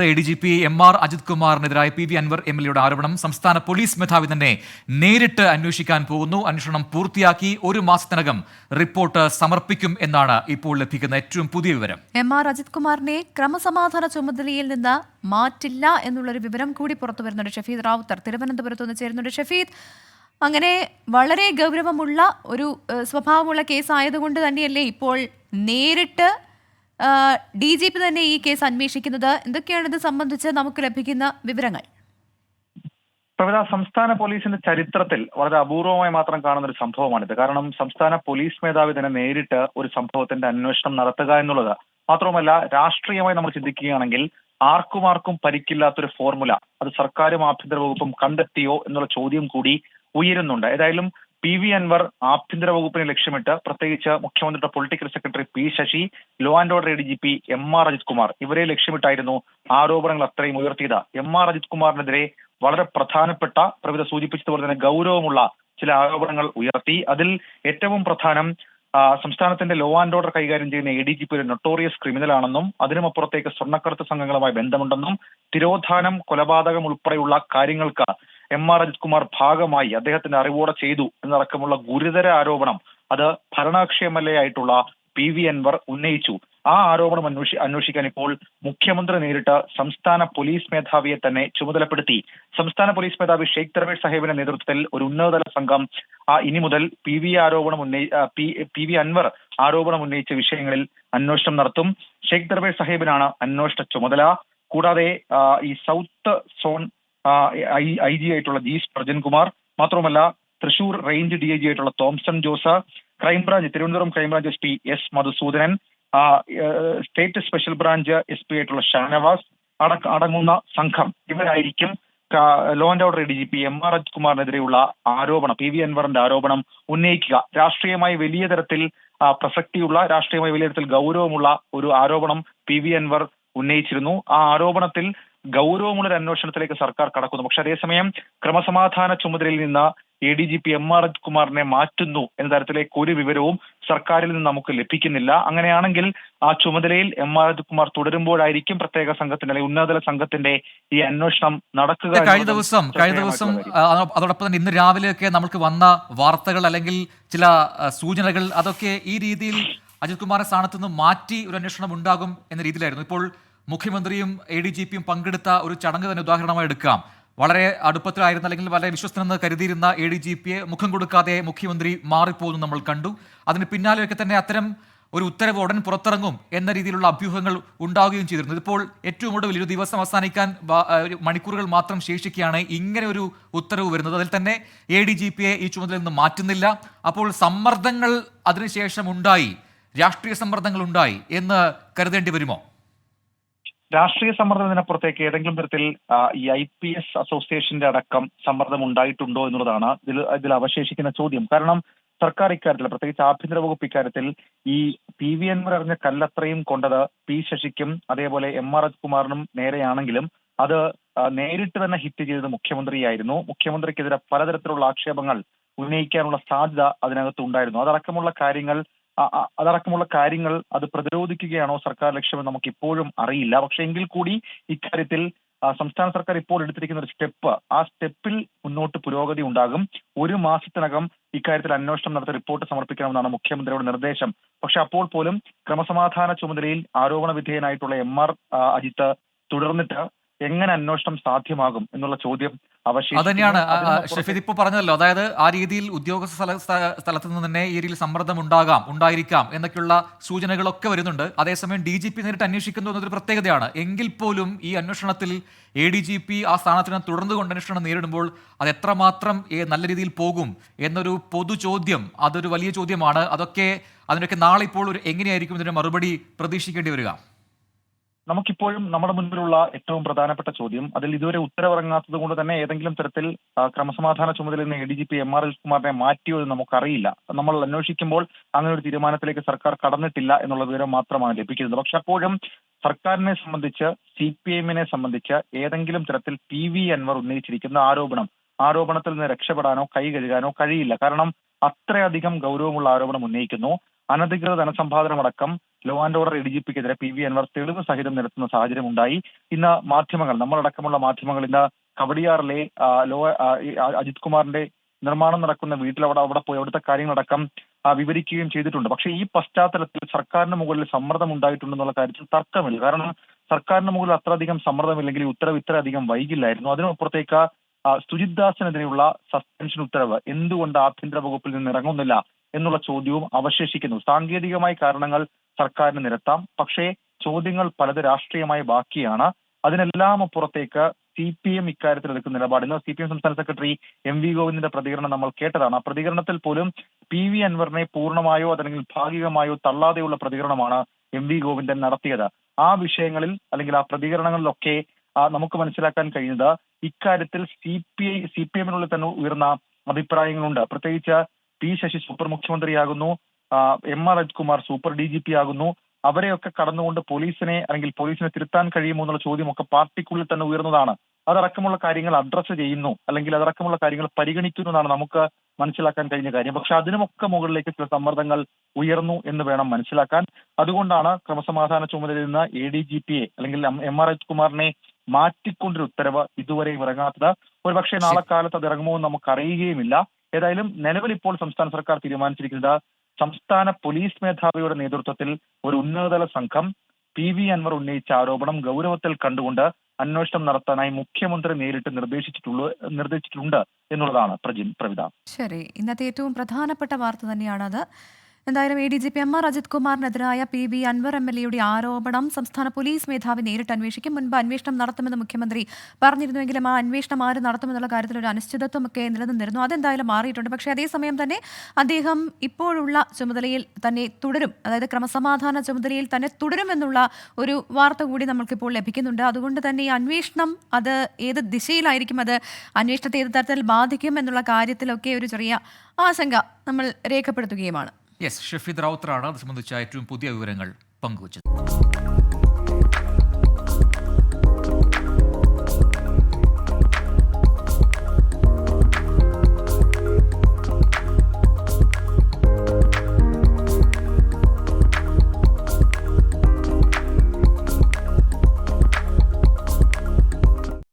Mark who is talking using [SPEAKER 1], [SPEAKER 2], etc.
[SPEAKER 1] ADGP MR Ajith കുമാറിനെതിരായ PV Anwar MLAയുടെ ആരോപണം സംസ്ഥാന police മേധാവി തന്നെ നേരിട്ട് അന്വേഷിക്കാൻ പോകുന്നു. അന്വേഷണം പൂർത്തിയാക്കി 1 മാസത്തിനകം റിപ്പോർട്ട് സമർപ്പിക്കും എന്നാണ് ഇപ്പോൾ ലഭിക്കുന്ന ഏറ്റവും പുതിയ വിവരം.
[SPEAKER 2] MR അജിത് കുമാറിനെ ക്രമസമാധാന ചുമതലയിൽ നിന്ന് മാറ്റില്ല എന്നുള്ളൊരു വിവരം കൂടി പുറത്തു വരുന്നുണ്ട്. ഷഫീദ് റാവുത്തർ തിരുവനന്തപുരത്ത് നിന്ന് ചേരുന്നുണ്ട്. ഷഫീദ്, അങ്ങനെ വളരെ ഗൗരവമുള്ള ഒരു സ്വഭാവമുള്ള കേസ് ആയതുകൊണ്ട് തന്നെയല്ലേ ഇപ്പോൾ നേരിട്ട് DGP തന്നെ ഈ കേസ് അന്വേഷിക്കുന്നത്? എന്തൊക്കെയാണ് ഇത് സംബന്ധിച്ച് നമുക്ക് ലഭിക്കുന്ന വിവരങ്ങൾ?
[SPEAKER 3] സംസ്ഥാന പോലീസിന്റെ ചരിത്രത്തിൽ വളരെ അപൂർവമായി മാത്രം കാണുന്ന ഒരു സംഭവമാണിത്. കാരണം സംസ്ഥാന പോലീസ് മേധാവി തന്നെ നേരിട്ട് ഒരു സംഭവത്തിന്റെ അന്വേഷണം നടത്തുക എന്നുള്ളത് മാത്രവുമല്ല, രാഷ്ട്രീയമായി നമ്മൾ ചിന്തിക്കുകയാണെങ്കിൽ ആർക്കും പരിക്കില്ലാത്തൊരു ഫോർമുല അത് സർക്കാരും ആഭ്യന്തര വകുപ്പും കണ്ടെത്തിയോ എന്നുള്ള ചോദ്യം കൂടി ഉയരുന്നുണ്ട്. ഏതായാലും PV അൻവർ ആഭ്യന്തര വകുപ്പിനെ ലക്ഷ്യമിട്ട് പ്രത്യേകിച്ച് മുഖ്യമന്ത്രിയുടെ political secretary P Sasi, law and order ADGP MR Ajith Kumar ഇവരെ ലക്ഷ്യമിട്ടായിരുന്നു ആരോപണങ്ങൾ അത്രയും ഉയർത്തിയത്. MR അജിത് കുമാറിനെതിരെ വളരെ പ്രധാനപ്പെട്ട, പ്രവിധ സൂചിപ്പിച്ചതുപോലെ തന്നെ ഗൗരവമുള്ള ചില ആരോപണങ്ങൾ ഉയർത്തി. അതിൽ ഏറ്റവും പ്രധാനം സംസ്ഥാനത്തിന്റെ ലോ ആൻഡ് ഓർഡർ കൈകാര്യം ചെയ്യുന്ന ADGP ഒരു നൊട്ടോറിയസ് ക്രിമിനൽ ആണെന്നും അതിനുമപ്പുറത്തേക്ക് സ്വർണ്ണക്കടത്ത് സംഘങ്ങളുമായി ബന്ധമുണ്ടെന്നും തിരോധാനം, കൊലപാതകം ഉൾപ്പെടെയുള്ള കാര്യങ്ങൾക്ക് MR അജിത് കുമാർ ഭാഗമായി അദ്ദേഹത്തിന്റെ അറിവോടെ ചെയ്തു എന്നടക്കമുള്ള ഗുരുതര ആരോപണം അത് ഭരണകക്ഷി MLA ആയിട്ടുള്ള PV അൻവർ ഉന്നയിച്ചു. ആ ആരോപണം അന്വേഷിക്കാൻ ഇപ്പോൾ മുഖ്യമന്ത്രി നേരിട്ട് സംസ്ഥാന പോലീസ് മേധാവിയെ തന്നെ ചുമതലപ്പെടുത്തി. സംസ്ഥാന പോലീസ് മേധാവി ഷെയ്ഖ് ദർവേഷ് സാഹിബിന്റെ നേതൃത്വത്തിൽ ഒരു ഉന്നതതല സംഘം ഇനി മുതൽ PV അൻവർ ആരോപണം ഉന്നയിച്ച വിഷയങ്ങളിൽ അന്വേഷണം നടത്തും. ഷെയ്ഖ് ദർവേഷ് സാഹിബിനാണ് അന്വേഷണ ചുമതല. കൂടാതെ ഈ സൗത്ത് സോൺ IG ആയിട്ടുള്ള G പ്രജൻകുമാർ, മാത്രമല്ല തൃശൂർ റേഞ്ച് DIG ആയിട്ടുള്ള Thomson Jose, Thiruvananthapuram crime branch SP S Madhusoodanan, state special branch SP ആയിട്ടുള്ള ഷാനവാസ് അടങ്ങുന്ന സംഘം ഇവരായിരിക്കും law and order ADGP MR Ajith കുമാറിനെതിരെയുള്ള ആരോപണം, PV അൻവറിന്റെ ആരോപണം ഉന്നയിക്കുക. രാഷ്ട്രീയമായി വലിയ തരത്തിൽ പ്രസക്തിയുള്ള, രാഷ്ട്രീയമായി വലിയ തരത്തിൽ ഗൗരവമുള്ള ഒരു ആരോപണം PV അൻവർ ഉന്നയിച്ചിരുന്നു. ആ ആരോപണത്തിൽ ഗൗരവമുള്ളൊരു അന്വേഷണത്തിലേക്ക് സർക്കാർ കടക്കുന്നു. പക്ഷെ അതേസമയം ക്രമസമാധാന ചുമതലയിൽ നിന്ന് ADGP MR അജിത് കുമാറിനെ മാറ്റുന്നു എന്ന തരത്തിലേക്ക് ഒരു വിവരവും സർക്കാരിൽ നിന്ന് നമുക്ക് ലഭിക്കുന്നില്ല. അങ്ങനെയാണെങ്കിൽ ആ ചുമതലയിൽ MR അജിത് കുമാർ തുടരുമ്പോഴായിരിക്കും പ്രത്യേക സംഘത്തിന്റെ അല്ലെങ്കിൽ ഉന്നതതല സംഘത്തിന്റെ ഈ അന്വേഷണം നടക്കുക.
[SPEAKER 1] കഴിഞ്ഞ ദിവസം അതോടൊപ്പം തന്നെ ഇന്ന് രാവിലെയൊക്കെ നമുക്ക് വന്ന വാർത്തകൾ അല്ലെങ്കിൽ ചില സൂചനകൾ അതൊക്കെ ഈ രീതിയിൽ അജിത് കുമാറിന്റെ സ്ഥാനത്ത് നിന്ന് മാറ്റി ഒരു അന്വേഷണം ഉണ്ടാകും എന്ന രീതിയിലായിരുന്നു. ഇപ്പോൾ മുഖ്യമന്ത്രിയും ADGPയും പങ്കെടുത്ത ഒരു ചടങ്ങ് തന്നെ ഉദാഹരണമായി എടുക്കാം. വളരെ അടുപ്പത്തിലായിരുന്ന അല്ലെങ്കിൽ വളരെ വിശ്വസ്തനെന്ന് കരുതിയിരുന്ന ADGPയെ മുഖം കൊടുക്കാതെ മുഖ്യമന്ത്രി മാറിപ്പോകുന്നു നമ്മൾ കണ്ടു. അതിന് പിന്നാലെയൊക്കെ തന്നെ അത്തരം ഒരു ഉത്തരവ് ഉടൻ പുറത്തിറങ്ങും എന്ന രീതിയിലുള്ള അഭ്യൂഹങ്ങൾ ഉണ്ടാവുകയും ചെയ്തിരുന്നു. ഇപ്പോൾ ഏറ്റവും ഒടുവിൽ ഒരു ദിവസം അവസാനിക്കാൻ മണിക്കൂറുകൾ മാത്രം ശേഷിക്കുകയാണ് ഇങ്ങനെ ഒരു ഉത്തരവ് വരുന്നത്. അതിൽ തന്നെ ADGPയെ ഈ ചുമതലയിൽ നിന്ന് മാറ്റുന്നില്ല. അപ്പോൾ സമ്മർദ്ദങ്ങൾ അതിനുശേഷം ഉണ്ടായി, രാഷ്ട്രീയ സമ്മർദ്ദങ്ങൾ ഉണ്ടായി എന്ന് കരുതേണ്ടി വരുമോ?
[SPEAKER 3] രാഷ്ട്രീയ സമ്മർദ്ദത്തിനപ്പുറത്തേക്ക് ഏതെങ്കിലും തരത്തിൽ ഈ IPS അസോസിയേഷന്റെ അടക്കം സമ്മർദ്ദം ഉണ്ടായിട്ടുണ്ടോ എന്നുള്ളതാണ് ഇതിൽ അവശേഷിക്കുന്ന ചോദ്യം. കാരണം സർക്കാർ ഇക്കാര്യത്തിൽ, പ്രത്യേകിച്ച് ആഭ്യന്തര വകുപ്പ് ഇക്കാര്യത്തിൽ ഈ PV അൻവർ എറിഞ്ഞ കല്ലത്രയും കൊണ്ടത് P ശശിക്കും അതേപോലെ MR അജിത് കുമാറിനും നേരെയാണെങ്കിലും അത് നേരിട്ട് തന്നെ ഹിറ്റ് ചെയ്തത് മുഖ്യമന്ത്രിയായിരുന്നു. മുഖ്യമന്ത്രിക്കെതിരെ പലതരത്തിലുള്ള ആക്ഷേപങ്ങൾ ഉന്നയിക്കാനുള്ള സാധ്യത അതിനകത്ത് ഉണ്ടായിരുന്നു. അതടക്കമുള്ള കാര്യങ്ങൾ അത് പ്രതിരോധിക്കുകയാണോ സർക്കാർ ലക്ഷ്യമെന്ന് നമുക്ക് ഇപ്പോഴും അറിയില്ല. പക്ഷെ എങ്കിൽ കൂടി ഇക്കാര്യത്തിൽ സംസ്ഥാന സർക്കാർ ഇപ്പോൾ എടുത്തിരിക്കുന്ന ഒരു സ്റ്റെപ്പ്, ആ സ്റ്റെപ്പിൽ മുന്നോട്ട് പുരോഗതി ഉണ്ടാകും. 1 മാസത്തിനകം ഇക്കാര്യത്തിൽ അന്വേഷണം നടത്തി റിപ്പോർട്ട് സമർപ്പിക്കണമെന്നാണ് മുഖ്യമന്ത്രിയുടെ നിർദ്ദേശം. പക്ഷെ അപ്പോൾ പോലും ക്രമസമാധാന ചുമതലയിൽ ആരോപണ വിധേയനായിട്ടുള്ള MR അജിത്ത് തുടർന്നിട്ട് എങ്ങനെ അന്വേഷണം സാധ്യമാകും എന്നുള്ള ചോദ്യം
[SPEAKER 1] അതന്നെയാണ് ഷഫീദ് ഇപ്പോൾ പറഞ്ഞല്ലോ. അതായത് ആ രീതിയിൽ ഉദ്യോഗസ്ഥ സ്ഥലത്ത് നിന്ന് തന്നെ ഈ രീതിയിൽ സമ്മർദ്ദം ഉണ്ടായിരിക്കാം എന്നൊക്കെയുള്ള സൂചനകളൊക്കെ വരുന്നുണ്ട്. അതേസമയം DGP നേരിട്ട് അന്വേഷിക്കുന്നു എന്നതൊരു പ്രത്യേകതയാണ്. എങ്കിൽ പോലും ഈ അന്വേഷണത്തിൽ ADGP ആ സ്ഥാനത്തിന് തുടർന്നുകൊണ്ട് അന്വേഷണം നേരിടുമ്പോൾ അത് എത്രമാത്രം നല്ല രീതിയിൽ പോകും എന്നൊരു പൊതു ചോദ്യം, അതൊരു വലിയ ചോദ്യമാണ്. അതിനൊക്കെ നാളെ ഇപ്പോൾ എങ്ങനെയായിരിക്കും ഇതിന്റെ മറുപടി പ്രതീക്ഷിക്കേണ്ടി വരിക?
[SPEAKER 3] നമുക്കിപ്പോഴും നമ്മുടെ മുൻപിലുള്ള ഏറ്റവും പ്രധാനപ്പെട്ട ചോദ്യം, അതിൽ ഇതുവരെ ഉത്തരവിറങ്ങാത്തത് കൊണ്ട് തന്നെ ഏതെങ്കിലും തരത്തിൽ ക്രമസമാധാന ചുമതലയിൽ നിന്ന് ADGP MR അജിത് കുമാറിനെ മാറ്റിയോ എന്ന് നമുക്കറിയില്ല. നമ്മൾ അന്വേഷിക്കുമ്പോൾ അങ്ങനെ ഒരു തീരുമാനത്തിലേക്ക് സർക്കാർ കടന്നിട്ടില്ല എന്നുള്ള വിവരം മാത്രമാണ് ലഭിക്കുന്നത്. പക്ഷെ അപ്പോഴും സർക്കാരിനെ സംബന്ധിച്ച്, CPIMനെ സംബന്ധിച്ച് ഏതെങ്കിലും തരത്തിൽ PV അൻവർ ഉന്നയിച്ചിരിക്കുന്ന ആരോപണത്തിൽ നിന്ന് രക്ഷപ്പെടാനോ കൈ കഴുകാനോ കഴിയില്ല. കാരണം അത്രയധികം ഗൗരവമുള്ള ആരോപണം ഉന്നയിക്കുന്നു. അനധികൃത ധനസമ്പാദനമടക്കം ലോ ആൻഡ് ഓർഡർ ADGPക്കെതിരെ PV അൻവർ തെളിവ് സഹിതം നിരത്തുന്ന സാഹചര്യം ഉണ്ടായി. ഇന്ന് മാധ്യമങ്ങൾ, നമ്മളടക്കമുള്ള മാധ്യമങ്ങൾ ഇന്ന് കവടിയാറിലെ അജിത് കുമാറിന്റെ നിർമ്മാണം നടക്കുന്ന വീട്ടിൽ അവിടെ പോയി അവിടുത്തെ കാര്യങ്ങളടക്കം വിവരിക്കുകയും ചെയ്തിട്ടുണ്ട്. പക്ഷേ ഈ പശ്ചാത്തലത്തിൽ സർക്കാരിന് മുകളിൽ സമ്മർദ്ദം ഉണ്ടായിട്ടുണ്ടെന്നുള്ള കാര്യത്തിൽ തർക്കമില്ല. കാരണം സർക്കാരിന് മുകളിൽ അത്രയധികം സമ്മർദ്ദമില്ലെങ്കിൽ ഈ ഉത്തരവ് ഇത്രയധികം വൈകില്ലായിരുന്നു. അതിനപ്പുറത്തേക്ക് സുജിത് ദാസിനെതിരെയുള്ള സസ്പെൻഷൻ ഉത്തരവ് എന്തുകൊണ്ട് ആഭ്യന്തര വകുപ്പിൽ നിന്ന് ഇറങ്ങുന്നില്ല എന്നുള്ള ചോദ്യവും അവശേഷിക്കുന്നു. സാങ്കേതികമായ കാരണങ്ങൾ സർക്കാരിന് നിരത്താം, പക്ഷേ ചോദ്യങ്ങൾ പലത് രാഷ്ട്രീയമായി ബാക്കിയാണ്. അതിനെല്ലാം അപ്പുറത്തേക്ക് CPM ഇക്കാര്യത്തിൽ എടുക്കുന്ന നിലപാട്. ഇന്ന് CPM സംസ്ഥാന സെക്രട്ടറി MV ഗോവിന്ദന്റെ പ്രതികരണം നമ്മൾ കേട്ടതാണ്. ആ പ്രതികരണത്തിൽ പോലും PV അൻവറിനെ പൂർണ്ണമായോ അതല്ലെങ്കിൽ ഭാഗികമായോ തള്ളാതെയുള്ള പ്രതികരണമാണ് MV ഗോവിന്ദൻ നടത്തിയത്. ആ വിഷയങ്ങളിൽ അല്ലെങ്കിൽ ആ പ്രതികരണങ്ങളിലൊക്കെ നമുക്ക് മനസ്സിലാക്കാൻ കഴിയുന്നത് ഇക്കാര്യത്തിൽ CPM-നുള്ളിൽ തന്നെ ഉയർന്ന അഭിപ്രായങ്ങളുണ്ട്. പ്രത്യേകിച്ച് P ശശി സൂപ്പർ മുഖ്യമന്ത്രിയാകുന്നു, MR Ajith Kumar super DGP ആകുന്നു. അവരെയൊക്കെ കടന്നുകൊണ്ട് പോലീസിനെ തിരുത്താൻ കഴിയുമോ എന്നുള്ള ചോദ്യമൊക്കെ പാർട്ടിക്കുള്ളിൽ തന്നെ ഉയർന്നതാണ്. അതടക്കമുള്ള കാര്യങ്ങൾ അഡ്രസ്സ് ചെയ്യുന്നു അല്ലെങ്കിൽ അതടക്കമുള്ള കാര്യങ്ങൾ പരിഗണിക്കുന്നതാണ് നമുക്ക് മനസ്സിലാക്കാൻ കഴിഞ്ഞ കാര്യം. പക്ഷെ അതിനുമൊക്കെ മുകളിലേക്ക് ചില സമ്മർദ്ദങ്ങൾ ഉയർന്നു എന്ന് വേണം മനസ്സിലാക്കാൻ. അതുകൊണ്ടാണ് ക്രമസമാധാന ചുമതലയിൽ നിന്ന് ADGPയെ അല്ലെങ്കിൽ MR അജിത് കുമാറിനെ മാറ്റിക്കൊണ്ടൊരു ഉത്തരവ് ഇതുവരെയും ഇറങ്ങാത്തത്. ഒരുപക്ഷെ നാളെ കാലത്ത് അത് ഇറങ്ങുമോ എന്ന് നമുക്ക് അറിയുകയുമില്ല. ഏതായാലും നിലവിൽ ഇപ്പോൾ സംസ്ഥാന സർക്കാർ തീരുമാനിച്ചിരിക്കുന്നത് സംസ്ഥാന പോലീസ് മേധാവിയുടെ നേതൃത്വത്തിൽ ഒരു ഉന്നതതല സംഘം PV അൻവർ ഉന്നയിച്ച ആരോപണം ഗൗരവത്തിൽ കണ്ടുകൊണ്ട് അന്വേഷണം നടത്താനായി മുഖ്യമന്ത്രി നേരിട്ട് നിർദ്ദേശിച്ചിട്ടുണ്ട് എന്നുള്ളതാണ് പ്രവിത.
[SPEAKER 2] ശരി, ഇന്നത്തെ ഏറ്റവും പ്രധാനപ്പെട്ട വാർത്ത തന്നെയാണത്. എന്തായാലും ADGP MR Ajith കുമാറിനെതിരായ PV Anwar MLA-യുടെ ആരോപണം സംസ്ഥാന പോലീസ് മേധാവി നേരിട്ട് അന്വേഷിക്കും. മുൻപ് അന്വേഷണം നടത്തുമെന്ന് മുഖ്യമന്ത്രി പറഞ്ഞിരുന്നുവെങ്കിലും ആ അന്വേഷണം ആര് നടത്തുമെന്നുള്ള കാര്യത്തിൽ ഒരു അനിശ്ചിതത്വമൊക്കെ നിലനിന്നിരുന്നു. അതെന്തായാലും മാറിയിട്ടുണ്ട്. പക്ഷേ അതേസമയം തന്നെ അദ്ദേഹം ഇപ്പോഴുള്ള ചുമതലയിൽ തന്നെ തുടരും, അതായത് ക്രമസമാധാന ചുമതലയിൽ തന്നെ തുടരുമെന്നുള്ള ഒരു വാർത്ത കൂടി നമ്മൾക്കിപ്പോൾ ലഭിക്കുന്നുണ്ട്. അതുകൊണ്ട് തന്നെ ഈ അന്വേഷണം അത് ഏത് ദിശയിലായിരിക്കും, അത് അന്വേഷണത്തെ ഏത് തരത്തിൽ ബാധിക്കും എന്നുള്ള കാര്യത്തിലൊക്കെ ഒരു ചെറിയ ആശങ്ക നമ്മൾ രേഖപ്പെടുത്തുകയുമാണ്.
[SPEAKER 1] യെസ്, ഷഫീദ് റാവുത്തറാണ് അത് സംബന്ധിച്ച ഏറ്റവും പുതിയ വിവരങ്ങൾ പങ്കുവച്ചത്.